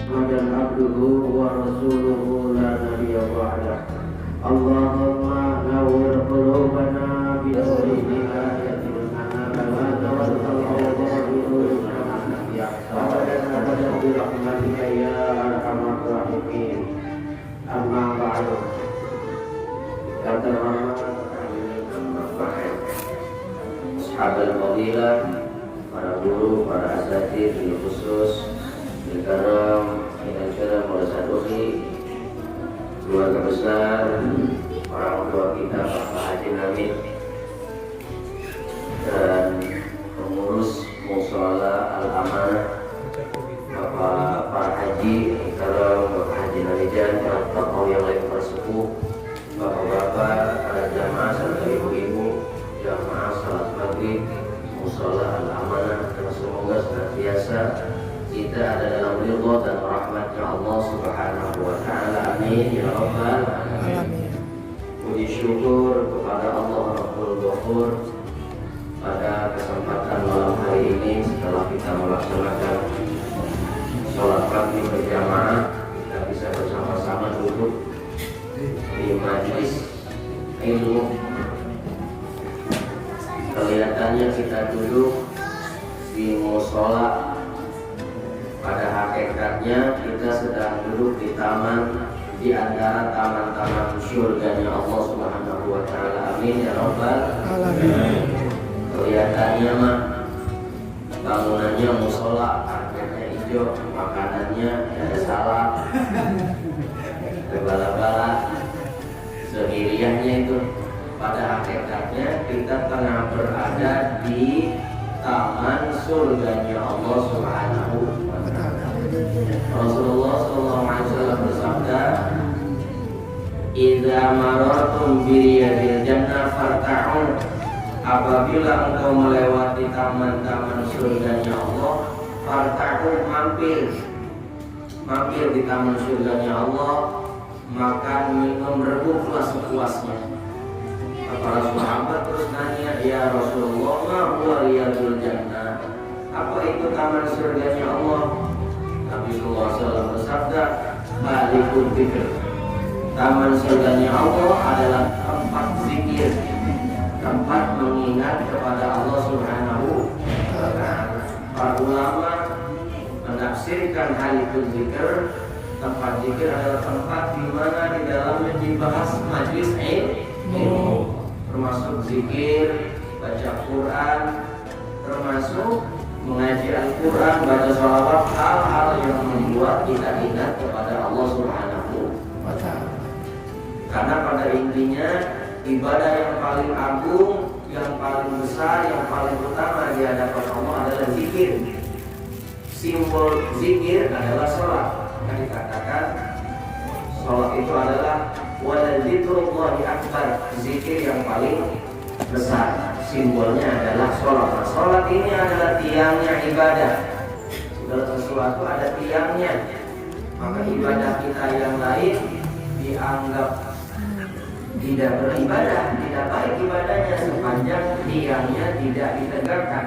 محمدا عبده ورسوله لا نبي بعده اللهم نور قلوبنا بنور هداية المنام والأوضاع أبدا برحمتك يا أرحم الراحمين أما بعد Sahabat fadilah, para guru, para asatidz, bil khusus, bil karam, bil karam, walasaduhi, keluarga besar, orang tua kita, Bapak Haji Namin, dan pengurus Mushola Al-Amanah, Bapak para Haji, karam, Bapak Haji Namijan, para tokoh yang lain bersepuh, Bapak-bapak, para jamaah serta ibu-ibu, jamaah salat maghrib Mushola Al-Amanah, dan semoga senantiasa kita ada dalam ridha dan rahmatnya Allah Subhanahu wa Ta'ala. Amin ya rabbal alamin. Puji syukur kepada Allah Rabbul Ghafur pada kesempatan malam hari ini setelah kita melaksanakan sholat maghrib berjamaah, kita bisa bersama-sama duduk di majlis ilmu. Kelihatannya kita duduk di mushola, pada hakikatnya kita sedang duduk di taman, di antara taman-taman surganya Allah Subhanahu wa Ta'ala. Amin ya rabbal alamin. Kelihatannya mah bangunannya mushola, karpetnya hijau, makanannya ada salad, ada bala-bala, sehiriahnya itu. Pada hakikatnya kita tengah berada di taman surganya Allah Subhanahu wa Ta'ala. Rasulullah SAW bersabda, "Idza marartum bi riyadil jannah farta'u." Apabila engkau melewati taman-taman surganya Allah, farta'u, mampir di taman surganya Allah, makan, minum, rebutlah sepuasnya. Para sahabat terus nanya, "Ya Rasulullah, ma huwa riyadul jannah?" Apa itu taman surganya Allah? Nabi sallallahu alaihi wasallam bersabda, "Balikul dzikr." Taman surganya Allah adalah tempat zikir, tempat mengingat kepada Allah Subhanahu wa Ta'ala. Para ulama menafsirkan hal itu zikir, tempat zikir adalah tempat di mana di dalamnya dibahas majlis ilmu, termasuk zikir, baca Quran, termasuk mengaji Al-Quran, baca sholawat, hal-hal yang membuat kita ingat kepada Allah Subhanahu wa Ta'ala. Karena pada intinya ibadah yang paling agung, yang paling besar, yang paling utama di hadapan Allah adalah zikir. Simbol zikir adalah sholat. Yang dikatakan sholat itu adalah wala dzikrullahi akbar, zikir yang paling besar. Simbolnya adalah sholat. Nah, sholat ini adalah tiangnya ibadah. Segala sesuatu ada tiangnya. Maka ibadah kita yang lain dianggap tidak beribadah, tidak baik ibadahnya sepanjang tiangnya tidak ditegakkan.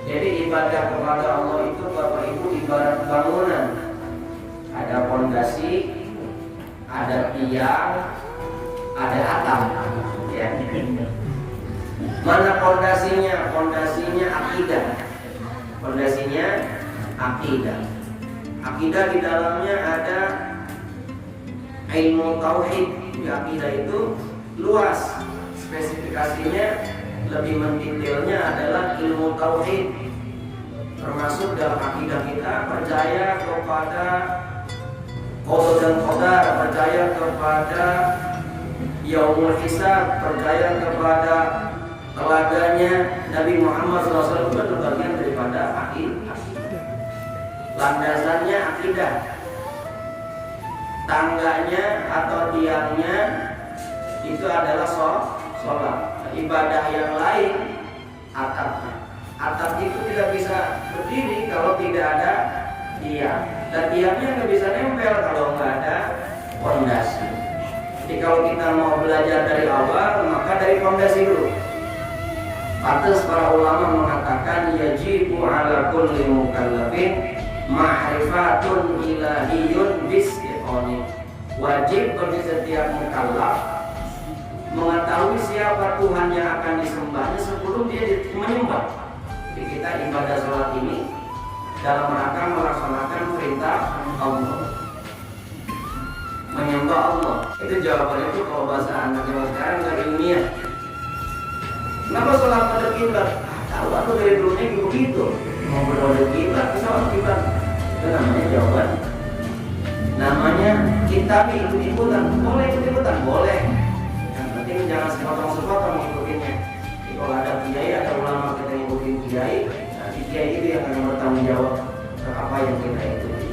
Jadi ibadah kepada Allah itu Bapak Ibu ibarat bangunan. Ada pondasi, ada tiang, ada atap, ya. Mana pondasinya? Pondasinya akidah. Pondasinya akidah. Akidah di dalamnya ada ilmu tauhid. Di akidah itu luas. Spesifikasinya lebih mendetailnya adalah ilmu tauhid. Termasuk dalam akidah kita percaya kepada qada dan qadar, percaya kepada yaumul hisab, percaya kepada teladanya Nabi Muhammad SAW, itu bagian daripada akidah. Landasannya akidah. Tangganya atau tiangnya itu adalah sholat. Ibadah yang lain atapnya. Atap itu tidak bisa berdiri kalau tidak ada tiang. Dan tiangnya nggak bisa nempel kalau nggak ada fondasi. Jadi kalau kita mau belajar dari awal, maka dari fondasi dulu. Pantas para ulama mengatakan yajibu ala kulli mukallafin ma'rifatun ilahiyun bistiqoni. Wajib bagi setiap mukallaf mengetahui siapa Tuhan yang akan disembahnya sebelum dia menyembah. Jadi kita ibadah sholat ini dalam rangka melaksanakan perintah Allah, menyembah Allah. Itu jawabannya itu kalau bahasa anak zaman sekarang nggak ilmiah. Kenapa sholat pada kiblat? Tahu aku dari dulunya begitu. Mau berdoa kiblat, sholat kiblat. Itu namanya jawaban. Namanya kita ikut-ikutan. Boleh ikut-ikutan, boleh. Yang penting jangan sepotong-sepotong ngikutinnya. Jadi kalau ada kiai, ada ulama kita ngikutin kiai, nanti kiai itu yang akan bertanggung jawab ke apa yang kita ikuti.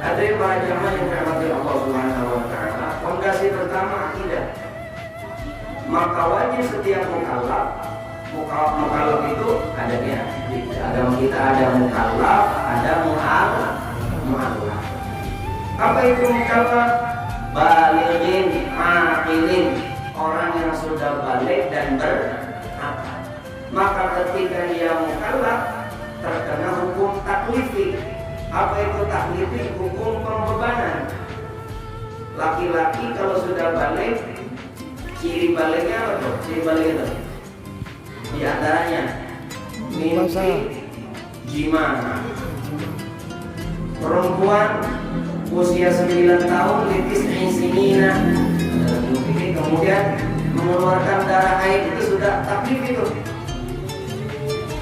Hadirin para jamaah yang dirahmati Allah Subhanahu wa taala, fondasi pertama akidah. Maka wajib setiap mukallaf itu adanya di agama kita ada mukallaf, ada mu'allaf. Apa itu mukallaf? Balighin, aqilin, orang yang sudah balik dan berakal. Maka ketika dia mukallaf terkena hukum taklifi. Apa itu taklifi? Hukum pembebanan. Laki-laki kalau sudah balik, ciri baliknya apa tuh? Ciri balik itu di antaranya mimpi jima. Perempuan usia 9 tahun litis sinina kemudian mengeluarkan darah haid itu sudah taklif, itu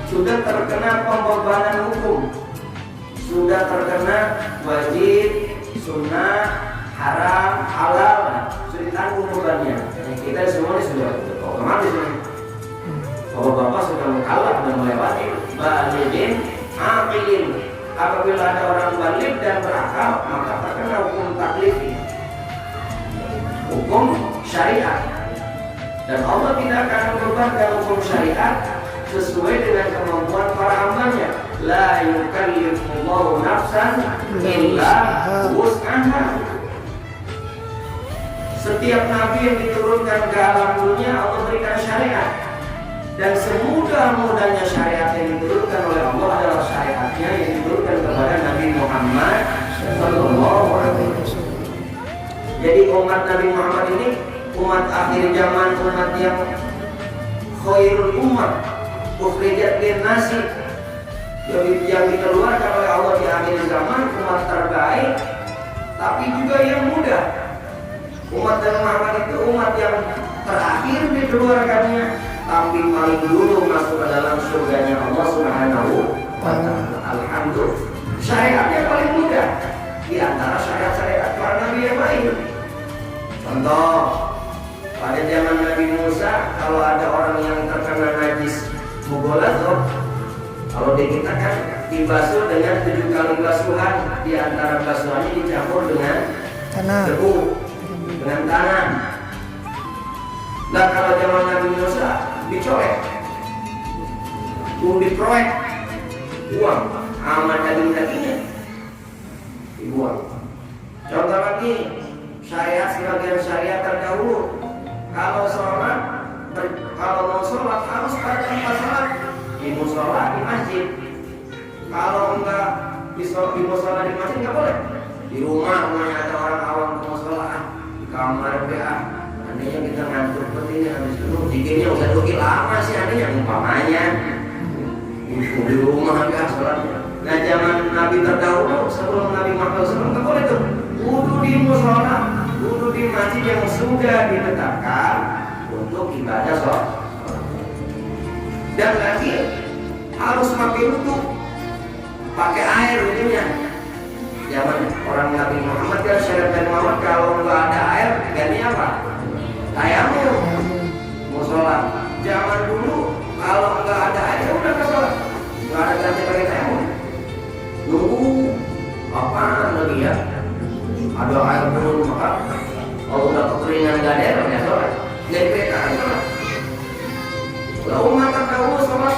sudah terkena pembebanan hukum, sudah terkena wajib, sunnah, haram, halal, sudah ditanggung bebannya. Kita semua ini sudah otomatis ini. Bapak-bapak sudah mukallaf dan melewati balighin, aqilin. Apabila ada orang balik dan berakal, maka terkena hukum taklifi, hukum syariat. Dan Allah tidak akan membebankan hukum syariat sesuai dengan kemampuan para hambanya. La yukallifullahu nafsan illa wus'aha. Setiap nabi yang diturunkan ke alam dunia Allah berikan syariat. Dan semudah-mudahnya syariat yang diturunkan oleh Allah adalah syariatnya yang diturunkan kepada Nabi Muhammad sallallahu alaihi wasallam. Jadi umat Nabi Muhammad ini umat akhir zaman, umat yang khairul ummah, ukhrijat lin-nasi, yang dikeluarkan oleh Allah di akhir zaman, umat terbaik, tapi juga yang mudah. Umat Nabi Muhammad itu umat yang terakhir dikeluarkannya, tapi paling dulu masuk ke dalam surganya Allah Subhanahu wa ta'ala. Alhamdulillah. Syariatnya paling mudah di antara syariat-syariat para nabi yang lain. Contoh, pada zaman Nabi Musa, kalau ada orang yang terkena najis mughaladzah, kalau di kita kan dibasuh dengan 7 kali basuhan, di antara basuhannya dicampur dengan debu, dengan tanah. Nah, kalau zaman Nabi Musa dicolek, diproyek, uang, aman daging-dagingnya dibuang. Contoh lagi, syariat sebagian syariat terdahulu, kalau mau sholat harus pada tempat sholat, di musola, di masjid. Kalau enggak di musola di masjid nggak boleh. Di rumahnya ada orang awam ke musola, di kamar PA. Andainya kita ngantuk seperti ini, habis itu bikinnya udah rugi lama sih, andainya umpamanya di rumah ya sholatnya. Nah, zaman Nabi terdahulu sebelum Nabi Muhammad SAW nggak boleh tuh. Wudu di musola, wudu di masjid yang sudah ditetapkan untuk ibadah sholat. Dan lagi harus pakai wudu, pakai air wudunya. Zaman orang Nabi Muhammad kan syariat Nabi Muhammad kalau nggak ada air ganti apa? Tayamum, musola. Zaman dulu kalau nggak ada air ya udah ke sholat, nggak ada ganti pakai tayamum. Nunggu apaan lagi ya? Ada air turun maka kalau udah kekeringan nggak ada air ya sholat. Mereka sholat. Kalau umat terdahulu sholat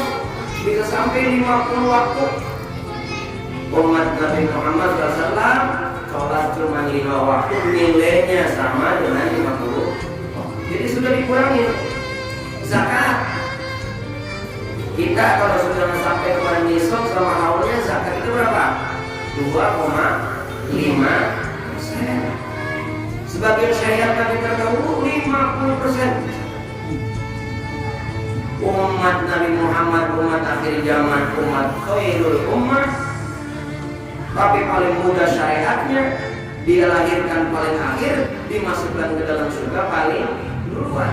bisa sampai 50 waktu. Umat Nabi Muhammad SAW sholat cuma 5 waktu, nilainya sama dengan 50. Jadi sudah dikurangi. Zakat, kita kalau sudah sampai kepada nisab sama haulnya, zakat itu berapa? 2,5%. Sebagian syariat Nabi terdahulu 50%. Umat Nabi Muhammad, umat akhir zaman, umat khairul ummah, tapi paling mudah syariatnya, dia lahirkan paling akhir, dimasukkan ke dalam surga paling duluan.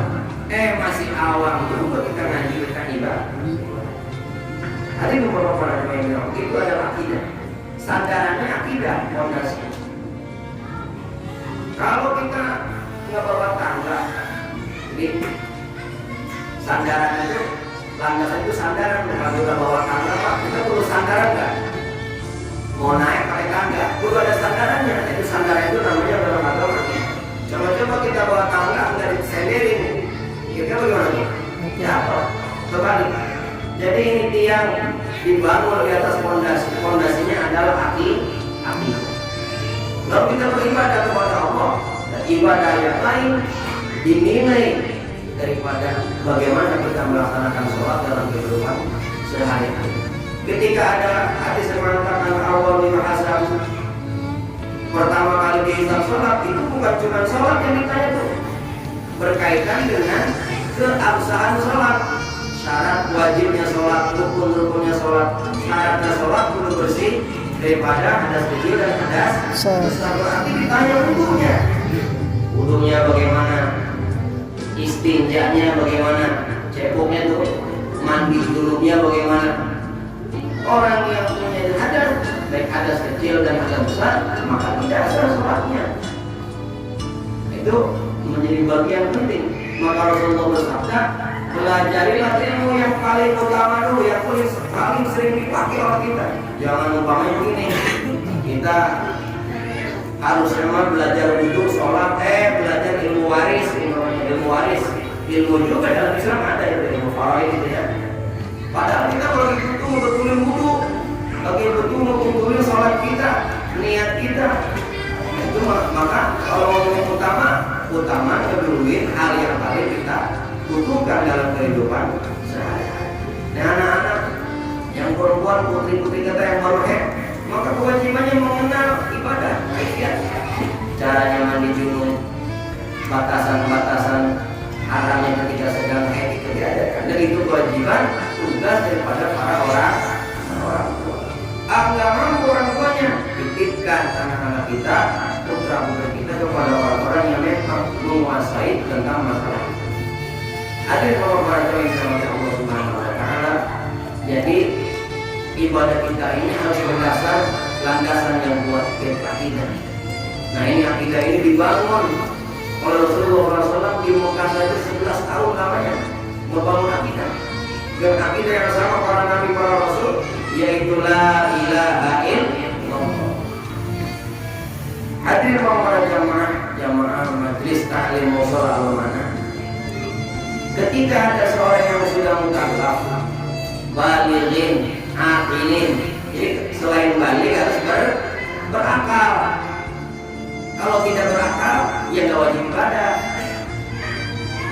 Masih awam juga kita ngaji, kita ibadah. Hari ini beberapa orang yang itu adalah akidah. Sandarannya akidah, fondasi. Kalau kita nggak bawa tangga, jadi sandaran itu, landasan itu sandaran. Kalau kita bawa tangga, Pak, kita perlu sandaran nggak? Mau naik pakai tangga, perlu ada sandarannya. Itu sandaran itu namanya dalam agama. Coba-coba kita bawa tangga nggak disenderin, kira-kira bagaimana? Ya, kembali. Jadi ini tiang dibangun di atas fondasi. Fondasinya adalah akidah. Lalu kita beribadah kepada Allah, dan ibadah yang lain dinilai daripada bagaimana kita melaksanakan sholat dalam kehidupan sehari-hari. Ketika ada hadis yang mengatakan awal lima hasab, pertama kali dihisab sholat, itu bukan cuma sholat yang ditanya tuh, berkaitan dengan keabsahan sholat, syarat wajibnya sholat, rukun-rukunnya sholat, syaratnya sholat kudu bersih daripada hadas kecil dan hadas besar. Berarti ditanya wudunya bagaimana, istinjanya bagaimana, cepoknya tuh, mandi dulunya bagaimana. Orang yang punya hadas, baik hadas kecil dan hadas besar, maka tidak sah sholatnya. Itu menjadi bagian penting. Maka Rasulullah bersabda, pelajarilah ilmu yang paling utama dulu, yang paling sering dipakai oleh kita. Jangan umpamanya begini, kita harus memang belajar wudhu, sholat, belajar ilmu waris, ilmu juga dalam Islam ada itu, ilmu faraid itu ya. Padahal kita lagi butuh membetulin wudhu, lagi butuh membetulin sholat kita, niat kita. Itu maka kalau ngomongin utama keduluin hal yang paling kita butuhkan dalam kehidupan sehari-hari. Nah, anak-anak yang perempuan, putri-putri kita yang baru maka kewajibannya mengenal ibadah, caranya mandi junub, batasan-batasan haramnya ketika sedang itu diajarkan. Dan itu kewajiban tugas daripada para orang tua. Nggak mampu orang tuanya, titipkan anak-anak kita, putra-putri kita kepada orang-orang yang memang menguasai tentang masalah. Ada orang-orang yang sama Allah Subhanahu Wa Taala. Jadi ibadah kita ini harus berdasar landasan yang kuat, yaitu akidah. Nah, ini akidah ini dibangun oleh Rasulullah SAW di Mekah saja 11 tahun lamanya membangun akidah. Dan akidah yang sama para nabi, para rasul, yaitu la ilaha illallah. Hadir para jamaah majelis ta'lim mushola al-manah. Ketika ada seorang yang sudah mukallaf, balighin, aqilin, jadi selain balik harus berakal. Kalau tidak berakal, ya nggak wajib ibadah.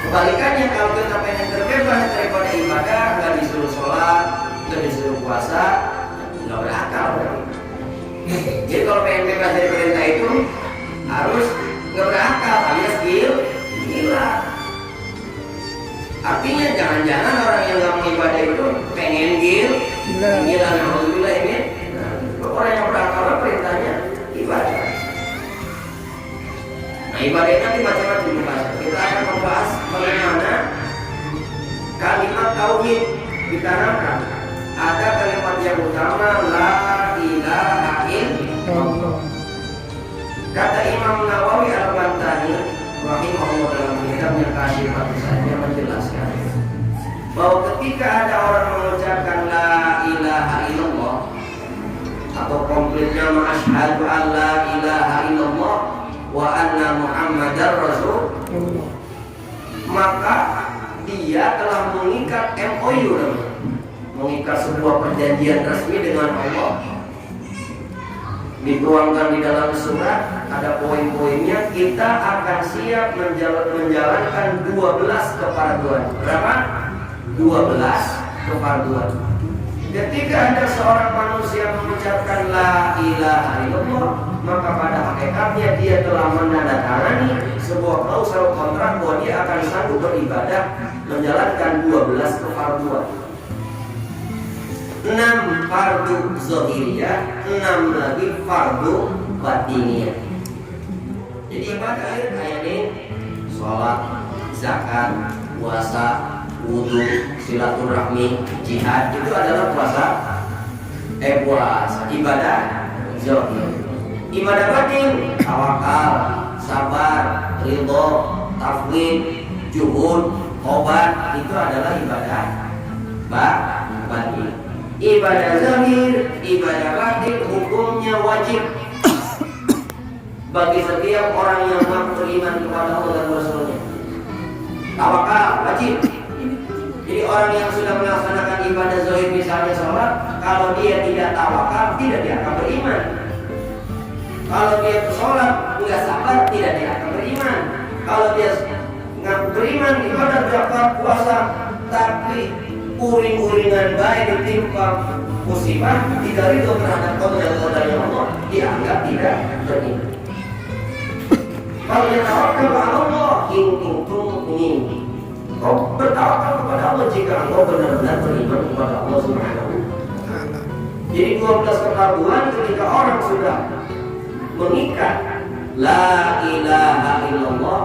Kebalikannya, kalau kita pengen terbebas daripada ibadah, nggak disuruh sholat, nggak disuruh puasa, nggak berakal berarti. Jadi kalau pengen bebas dari perintah itu, harus nggak berakal, alias gila. Artinya jangan-jangan orang yang nggak mau ibadah itu pengen gila, alhamdulillah ini. Orang yang berakal perintahnya ibadah. Nah, ibadah nanti macam-macam dibahas. Kita akan membahas bagaimana kalimat tauhid ditanamkan. Ada kalimat yang utama, la ilaha illallah. Kata Imam Nawawi Al-Bantani rahimahullah dalam kitabnya Kasyifatus saja menjelaskan bahwa ketika ada orang mengucapkan la ilaha illallah atau komplitnya asyhadu an la ilaha illallah wa anna Muhammadar Rasulullah, maka dia telah mengikat MOU, mengikat sebuah perjanjian resmi dengan Allah. Dituangkan di dalam surat, ada poin-poinnya. Kita akan siap menjalankan 12 kepaduan. Berapa? 12 kepaduan. Ketika ada seorang manusia mengucapkan la ilaha illallah, maka pada hakikatnya dia telah menandatangani sebuah klausul kontrak bahwa dia akan sanggup beribadah menjalankan 12 kefarduan. 6 fardu zahiriyah, 6 lagi fardu batiniyah. Jadi ibadah kayak ini, sholat, zakat, puasa, wudu, silaturahmi, jihad, itu adalah puasa ibadah zahir. Ibadah batin, tawakal, sabar, ridho, tafwid, juhud, obat, itu adalah ibadah batin. Ibadah zahir, ibadah batin hukumnya wajib bagi setiap orang yang mengaku beriman kepada Allah dan Rasulnya. Tawakal wajib. Jadi orang yang sudah melaksanakan ibadah zahir misalnya sholat, kalau dia tidak tawakal tidak dianggap beriman. Kalau dia sholat nggak sabar tidak dianggap beriman. Kalau dia ngaku beriman ibadah zakat puasa tapi uring-uringan baik ditimpa musibah tidak ridho terhadap qadar Allah, dianggap tidak beriman. Kalau dia tawakal kepada Allah, in kuntum mu'minin. Kau bertawakal kepada Allah jika engkau benar-benar beriman kepada Allah Subhanahu wa Ta'ala. Jadi 12 kefarduan ketika orang sudah mengikat la ilaha illallah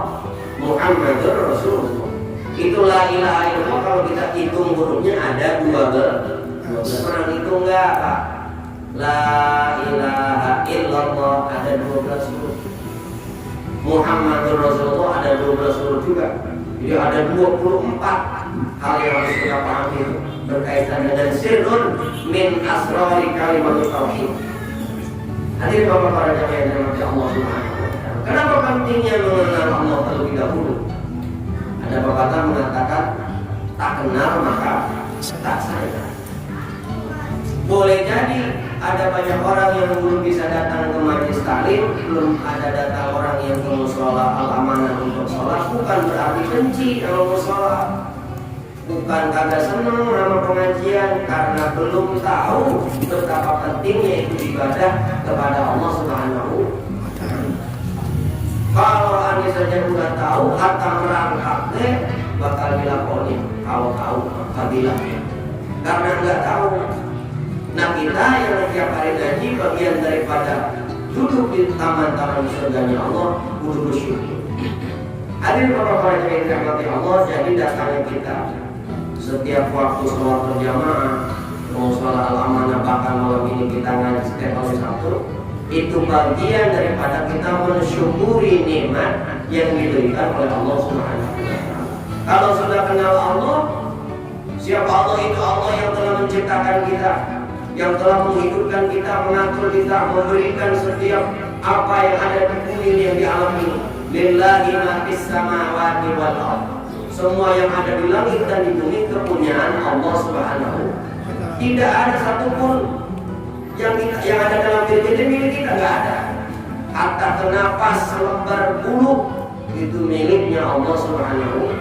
Muhammadur Rasulullah. Itu la ilaha illallah kalau kita hitung hurufnya ada 12. Pernah hitung enggak, Pak? La ilaha illallah ada 12 huruf. Muhammadur Rasulullah ada 12 huruf juga. Jadi ada 24 hal yang harus kita pahami berkaitan dengan sirrun min asrari kalimat tauhid. Hadirin Bapak para jamaah yang dirahmati Allah Subhanahu wa Ta'ala. Kenapa pentingnya mengenal Allah terlebih dahulu? Ada pepatah mengatakan tak kenal maka tak sayang. Boleh jadi ada banyak orang yang belum bisa datang ke majelis taklim, belum ada datang orang yang ke mushola al-amanah untuk sholat, bukan berarti benci kalau mushola, bukan kagak senang sama pengajian, karena belum tahu betapa pentingnya itu ibadah kepada Allah Subhanahu wa Ta'ala. Kalau anda saja sudah tahu, hatta merangkaknya bakal dilakoni. Kalau tahu, kabilah. Karena nggak tahu. Nah kita yang setiap hari ngaji bagian daripada duduk di taman-taman surganya Allah, kudu bersyukur. Hadirin Bapak yang dirahmati Allah, jadi datangnya kita setiap waktu sholat berjamaah, mau sholat al-amanah, bahkan malam ini kita ngaji setiap hari Sabtu, itu bagian daripada kita mensyukuri nikmat yang diberikan oleh Allah Subhanahu wa Ta'ala. Kalau sudah kenal Allah, siapa Allah? Itu Allah yang telah menciptakan kita, yang telah menghidupkan kita, mengatur kita, memberikan setiap apa yang ada di bumi yang di alam ini. Lillahi ma fis samawati wal ardh. Semua yang ada di langit dan di bumi kepunyaan Allah Subhanahu. Tidak ada satupun yang ada dalam diri kita milik kita, nggak ada. Hatta napas selembar bulu itu miliknya Allah Subhanahu.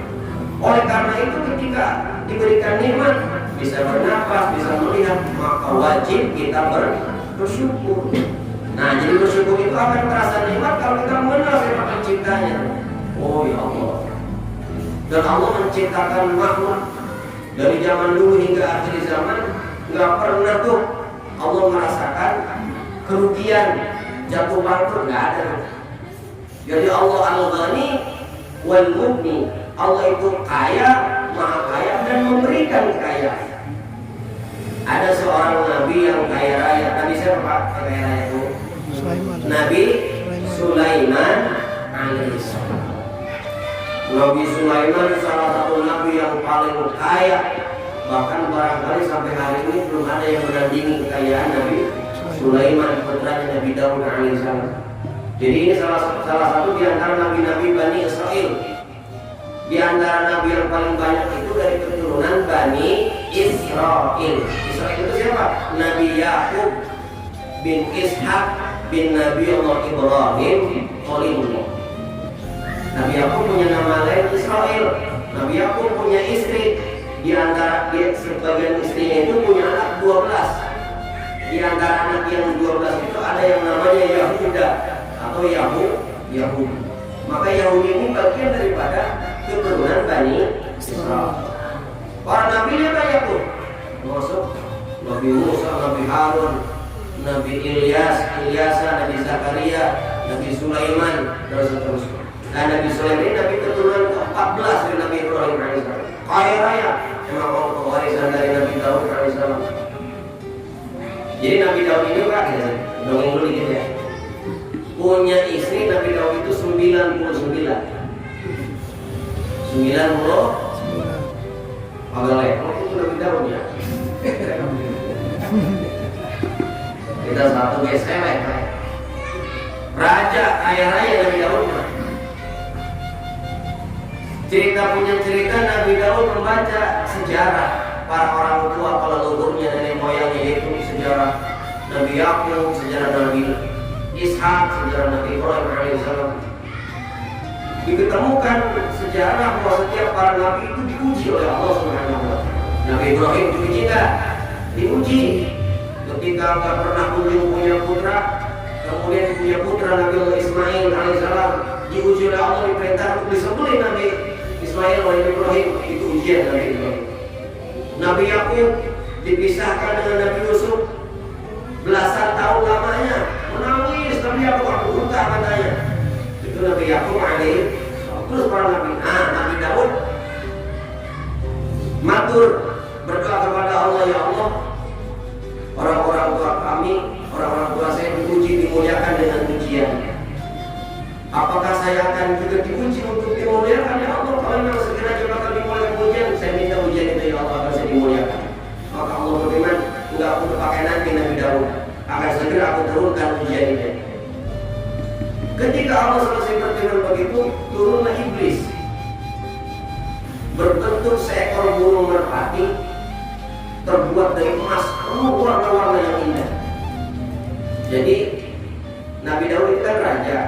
Oleh karena itu ketika diberikan nikmat, bisa bernapas, bisa melihat, maka wajib kita bersyukur. Nah, jadi bersyukur itu akan terasa nikmat kalau kita mengenal siapa penciptanya. Oh ya Allah. Dan Allah menciptakan makhluk dari zaman dulu hingga akhir zaman, nggak pernah tuh Allah merasakan kerugian, jatuh bangkrut, nggak ada. Jadi Allah Al-Ghani wal Mughni. Allah itu kaya, maha kaya dan memberikan kekayaan. Ada seorang nabi yang kaya raya. Nabi siapa Pak? Kaya raya itu Nabi Sulaiman alaihissalam. Nabi Sulaiman salah satu nabi yang paling kaya. Bahkan barangkali sampai hari ini belum ada yang menandingi kekayaan Nabi Sulaiman, putranya Nabi Daud alaihissalam. Jadi ini salah satu di antara nabi-nabi Bani Israel. Di antara nabi yang paling banyak itu dari keturunan Bani Israel. Israel itu siapa? Nabi Yakub bin Ishak bin Nabi Allah Ibrahim Khalilullah. Nabi Yakub punya nama lain Israel. Nabi Yakub punya istri. Di antara sebagian istrinya itu punya anak 12 Di antara anak yang 12 itu ada yang namanya Yahuda atau Yahudi. Maka Yahudi ini bagian daripada keturunan Bani Israel. Para nabinya banyak tuh, termasuk Nabi Musa, Nabi Harun, Nabi Ilyas, Nabi Zakaria, Nabi Sulaiman, dan seterusnya. Nah, Nabi Sulaiman ini Nabi keturunan ke-14 dari Nabi Ibrahim alaihissalam. Kaya raya, memang warisan dari Nabi Daud alaihissalam. Jadi Nabi Daud ini Pak, dongeng dulu gitu ya. Punya istri Nabi Daud itu 99. 90 agak lekor itu Nabi Daud ya. Kita satu geselek raja kaya raya Nabi Daud. Punya cerita Nabi Daud membaca sejarah para orang tua kalau leluhurnya nenek moyangnya, yaitu sejarah Nabi Yakub, sejarah Nabi Ishak, sejarah Nabi Ibrahim alaihissalam. Diketemukan sejarah bahwa setiap para nabi itu diuji oleh Allah Subhanahu wa Ta'ala. Nabi Ibrahim diuji enggak? Diuji. Ketika enggak pernah kunjung punya putra, kemudian punya putra Nabi Ismail alaihissalam, diuji oleh Allah, diperintah untuk disembelih Nabi Ismail oleh Ibrahim. Itu ujian Nabi Ibrahim. Nabi Yakub dipisahkan dengan Nabi Yusuf belasan tahun lamanya, menangis. Nabi Yakub buta matanya. Itu Nabi Yakub alaihi. Terus para nabi. Nabi Daud matur berdoa kepada Allah, ya Allah, orang-orang tua kami, orang-orang tua saya diuji, dimuliakan dengan ujian. Apakah saya akan juga diuji untuk dimuliakan ya Allah? Kalau memang segera bakal dimuliakan ujian, saya minta ujian itu ya Allah agar saya dimuliakan. Maka Allah berfirman, enggak aku pakai nanti Nabi Daud, akan segera aku turunkan ujian ini. Ketika Allah selesai berfirman begitu, turunlah iblis berbentuk seekor burung merpati terbuat dari emas, penuh warna-warna yang indah. Jadi Nabi Daud itu kan raja.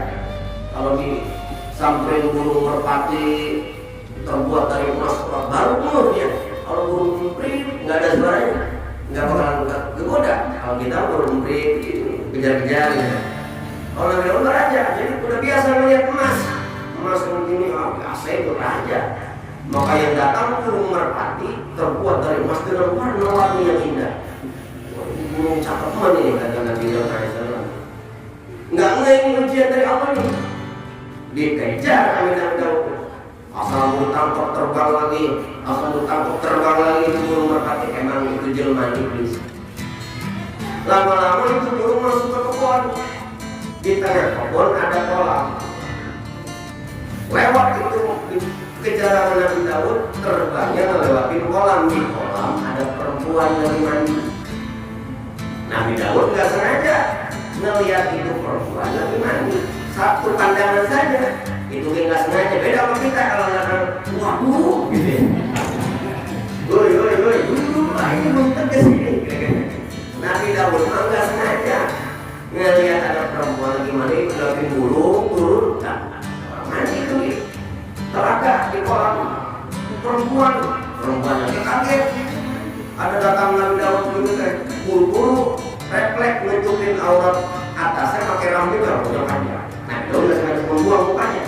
Kalau disamperin burung merpati terbuat dari emas baru penuh dia. Kalau burung emprit nggak ada suaranya, nggak bakalan kegoda. Kalau kita burung emprit kejar-kejar gitu. Kalau Nabi Daud raja, jadi udah biasa melihat emas seperti ini, biasa itu raja. Maka yang datang burung merpati terbuat dari emas dengan warna-warni yang indah. Burung cakep ini kata Nabi Daud alaihissalam. Nggak ini ujian dari Allah nih. Dikejar Nabi Daud. Asal bertangkap terbang lagi, itu burung merpati. Emang itu jelmaan iblis. Lama-lama itu burung masuk ke kebun. Di tengah kebun ada kolam. Lewat itu kejaran Nabi Daud, terbangnya melewati kolam. Di kolam ada perempuan lagi mandi. Nabi Daud nggak sengaja melihat itu perempuan lagi mandi. Satu pandangan saja, itu nggak sengaja. Beda sama kita kalau nggak, waduh, gitu ya. Woi, ini muntah ke sini. Nabi Daud nggak sengaja ngelihat ada perempuan lagi mandi, lagi burung turun, mandi itu teragak di kolam. Perempuan lagi kaget. Ada datang Nabi Daud dulu kan, buru-buru refleks nutupin aurat atasnya pakai rambut rambutnya panjang. Nah, itu udah sengaja membuang mukanya.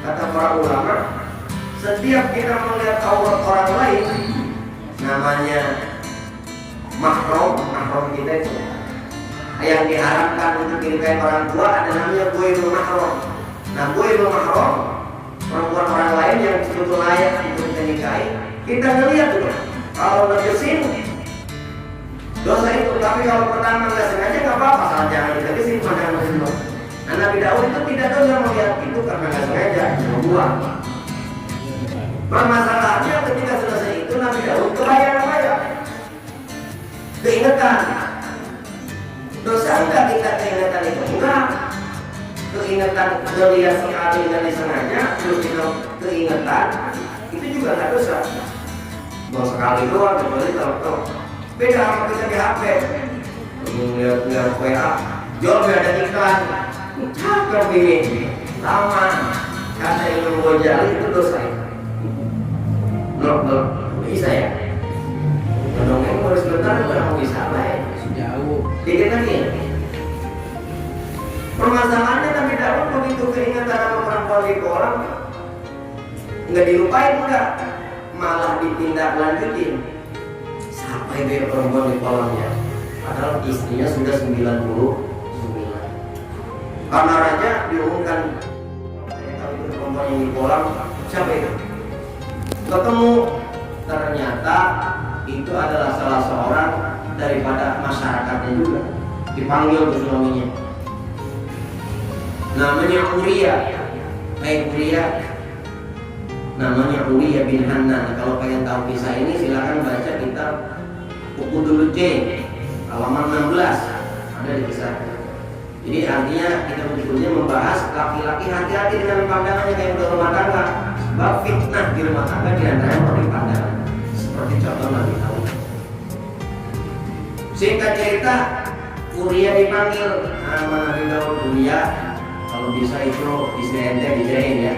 Kata para ulama, setiap kita melihat aurat orang lain, namanya mahram kita itu yang diharapkan untuk dinikahi orang tua ada namanya ghairul mahram. Nah, ghairul mahram, perempuan orang lain yang sebetulnya layak untuk kita nikahi, kita ngelihat tuh. Kalau ngejesin dosa itu, tapi kalau pertama nggak sengaja nggak apa-apa, asal jangan ngejesin pandangan Rasulullah. Nah, Nabi Daud itu tidak dosa melihat itu karena nggak sengaja membuang. Masalahnya ketika selesai itu Nabi Daud kebayang-bayang, keingetan. Dosa enggak kita keingetan itu? Enggak. Keingetan melihat si Ali nggak disengaja, terus kita keingetan, itu juga nggak dosa. Mau sekali doang, kecuali tahu. Beda sama kita di HP. Lihat WA, jauh ada iklan. Cakep ini, lama. Kata Imam Ghazali itu dosa. Bisa ya? Dongeng harus bentar, kalau bisa lah ya. Jauh. Dikit lagi. Permasalahannya Nabi Daud begitu keingatan sama perempuan di kolam, nggak dilupain enggak, malah ditindaklanjutin. Sampai dia perempuan di kolamnya, padahal istrinya sudah 99. Karena raja diumumkan, kalau itu perempuan yang di kolam, siapa itu? Ketemu, ternyata itu adalah salah seorang daripada masyarakatnya juga. Dipanggil ke suaminya, namanya Uria. Namanya Uria bin Hanan. Kalau pengen tahu kisah ini silakan baca kitab Uqudul Jain halaman 16, ada di kisah. Jadi artinya kita berikutnya membahas laki-laki hati-hati dengan pandangannya kayak untuk rumah tangga. Sebab fitnah di rumah tangga di antara dari pandangan. Seperti contoh Nabi Daud. Singkat cerita, Uria dipanggil sama Nabi Daud. Uria, kalau bisa itu istri ente dijadiin ya.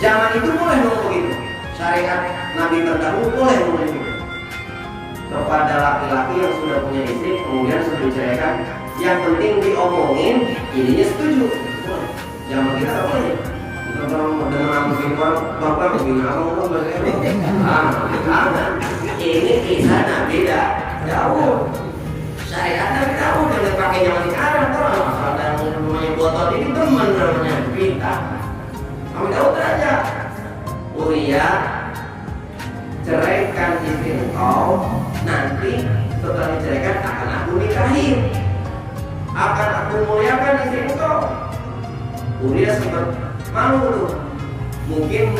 Zaman itu boleh ngomong begitu. Syariat Nabi terdahulu boleh ngomong begitu kepada laki-laki yang sudah punya istri kemudian sudah diceraikan. Yang penting diomongin, ininya setuju. Boleh. Zaman kita nggak boleh. Kalau dengan mungkin orang bapak begini, ngomong ini kisah Nabi Daud. Syariat Nabi Daud jangan pakai zaman sekarang. Kalau masalah namanya botol ini teman namanya kita. Nabi Daud aja, Uria, ceraikan istri engkau, nanti setelah diceraikan akan aku nikahin, akan aku muliakan istri engkau. Uria sempat malu tuh. Mungkin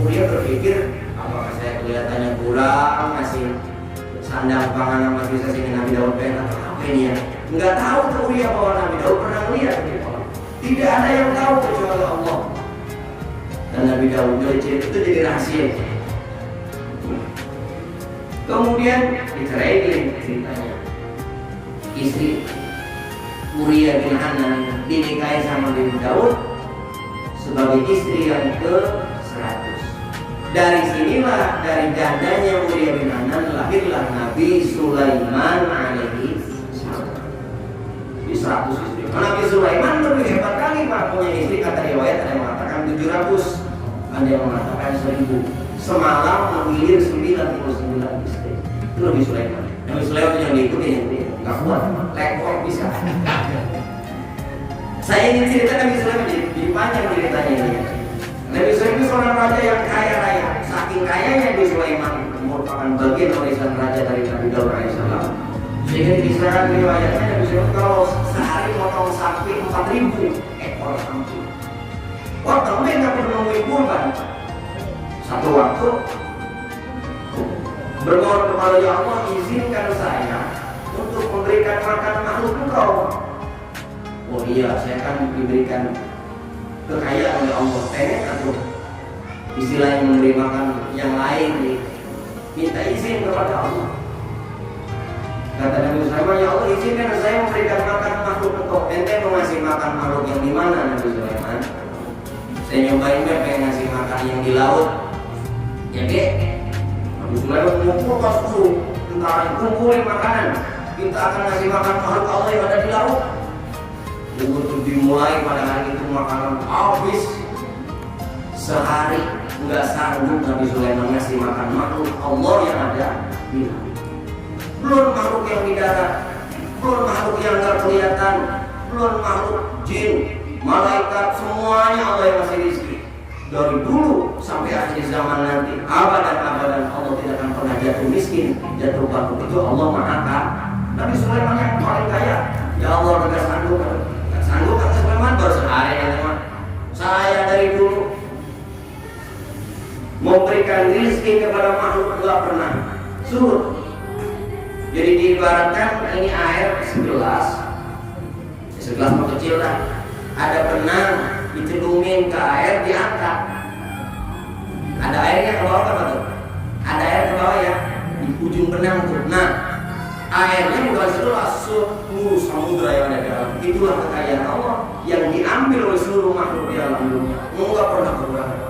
Uria berpikir, apakah saya kelihatannya kurang ngasih sandang pangan sama bisa sini Nabi Daud pengen atau apa ini ya? Nggak tahu tuh Uria bahwa Nabi Daud pernah melihat. Tidak ada yang tahu kecuali Allah. Dan Nabi Daud dari cerita itu jadi rahasia. Kemudian diceraikan ceritanya. Istri Uria bin Hanan dinikahi sama Nabi Daud sebagai istri yang ke-100. Dari sinilah, dari jandanya Uria bin Hanan lahirlah Nabi Sulaiman alaihi salam. Di 100 istri. Nabi Sulaiman lebih hebat kali Pak, punya istri, kata riwayat ada yang mengatakan 700, ada yang mengatakan 1000. Semalam mengilir 99 istri. Itu Nabi Sulaiman. Nabi Sulaiman yang diikuti yang nggak kuat, lekor bisa. Saya ingin cerita Nabi Sulaiman jadi panjang ceritanya ini. Nabi Sulaiman itu seorang raja yang kaya raya. Saking kayanya Nabi Sulaiman merupakan bagian warisan raja dari Nabi Daud alaihissalam. Sehingga dikisahkan riwayatnya Nabi Sulaiman kalau sehari potong sapi 4.000 ekor sapi. Potong dia nggak perlu nungguin kurban. Satu waktu bermohon kepada Ya Allah, izinkan saya untuk memberikan makan makhluk engkau. Oh iya, saya akan diberikan kekayaan oleh Allah. Pengen atau istilahnya memberi makan yang lain, minta izin kepada Allah. Kata Nabi Sulaiman, Ya Allah izinkan saya memberikan makan makhluk engkau. Ente mau ngasih makan makhluk yang di mana Nabi Sulaiman? Saya nyobain deh, pengen ngasih makan yang di laut. Ya deh, Nabi Sulaiman mengumpul pas tentara kumpulin makanan. Kita akan ngasih makan makhluk Allah yang ada di laut. Begitu dimulai pada hari itu makanan habis. Sehari nggak sanggup Nabi Sulaiman ngasih makan makhluk Allah yang ada di laut. Belum makhluk yang di darat, belum makhluk yang nggak kelihatan, belum makhluk jin, malaikat, semuanya Allah yang ngasih rezeki. Dari dulu sampai akhir zaman nanti, abadan Allah tidak akan pernah jatuh miskin, jatuh bangkrut. Itu Allah Maha Kaya. Nabi Sulaiman yang paling kaya. Ya Allah, nggak sanggup kata Sulaiman, baru sehari ya teman. Saya dari dulu memberikan rezeki kepada makhluk nggak pernah surut. Jadi diibaratkan ini air segelas mau kecil lah, ada benang dicelumin ke air diangkat, ada airnya ke bawah apa tuh? Ada air ke bawah ya di ujung benang tuh. Nah airnya bukan segelas, seluruh samudra yang ada di dalam. Itulah kekayaan Allah yang diambil oleh seluruh makhluk di alam dunia, nggak pernah kekurangan.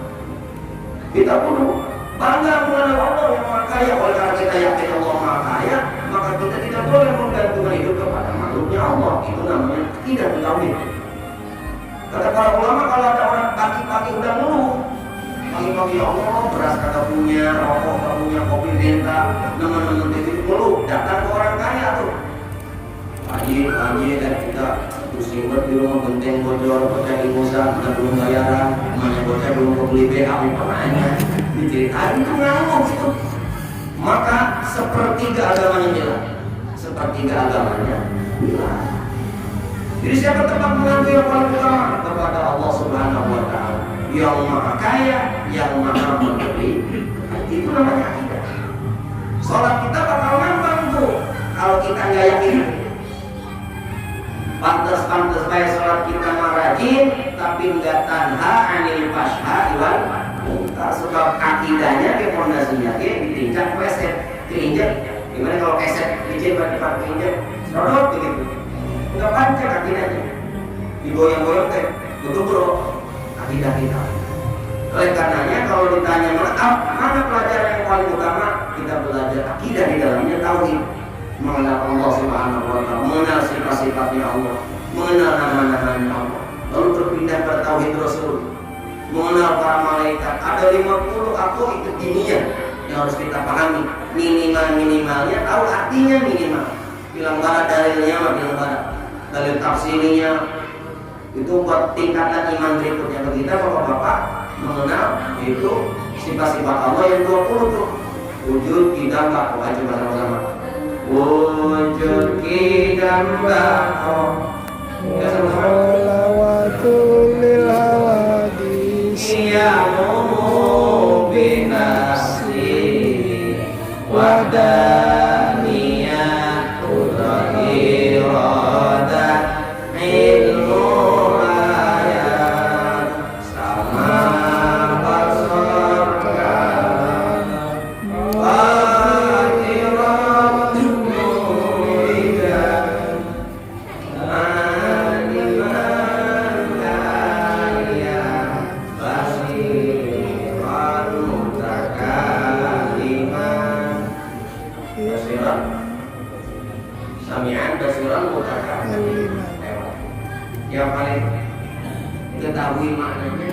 Kita perlu bangga mengenal Allah yang Maha Kaya. Oleh karena kita yakin Allah Maha Kaya, maka kita tidak boleh menggantungkan hidup para ulama kalau ada orang pagi-pagi udah ngeluh, pagi-pagi Allah beras kagak punya, rokok kagak punya, kopi minta, teman-teman TV ngeluh, datang ke orang kaya tuh. Haji dan kita pusing banget di rumah, genteng bocor, bocah ingusan, kita belum bayaran, mana bocah belum kebeli BH, pernahnya diceritain itu ngeluh gitu. Maka sepertiga agamanya hilang, sepertiga agamanya hilang. Jadi siapa tempat mengadu yang paling utama? Kepada Allah Subhanahu wa Ta'ala yang maha kaya, yang maha memberi. Itu namanya akidah. Sholat kita bakal nambang tuh kalau kita nggak yakin. Pantas-pantas baik sholat kita mah rajin, tapi nggak tanha anil pasha iwan. Sebab akidahnya, ke fondasinya, ke ditinjak keset, keinjak. Gimana kalau keset licin pada keinjak, sodot begitu. Nggak panjang akidahnya, digoyang-goyang teh, betul bro, akidah kita. Oleh karenanya kalau ditanya mana pelajaran yang paling utama, kita belajar akidah di dalamnya tauhid, mengenal Allah Subhanahu wa Ta'ala, mengenal sifat-sifatnya Allah, mengenal nama-namanya Allah, lalu berpindah ke tauhid Rasul, mengenal para malaikat. Ada 50 akidah diniyah yang harus kita pahami. Minimalnya tahu artinya minimal. Bilang barat dalilnya mah bilang barat. Dalil tafsirnya itu buat tingkatan iman berikutnya ke kita, bapak-bapak mengenal itu sifat-sifat Allah yang 20 tuh. Wujud kidam bako, aja sama-sama. Wujud kidam bako. Ya sama-sama. Lawatul lil hawadis Yamu binasi wadaniyah iradat ilmu ayat sama pasorkan akhirat mulidan aliman kaya basiran mutakaliman basiran sami'an basiran mutakaliman. Yang paling ketahui maknanya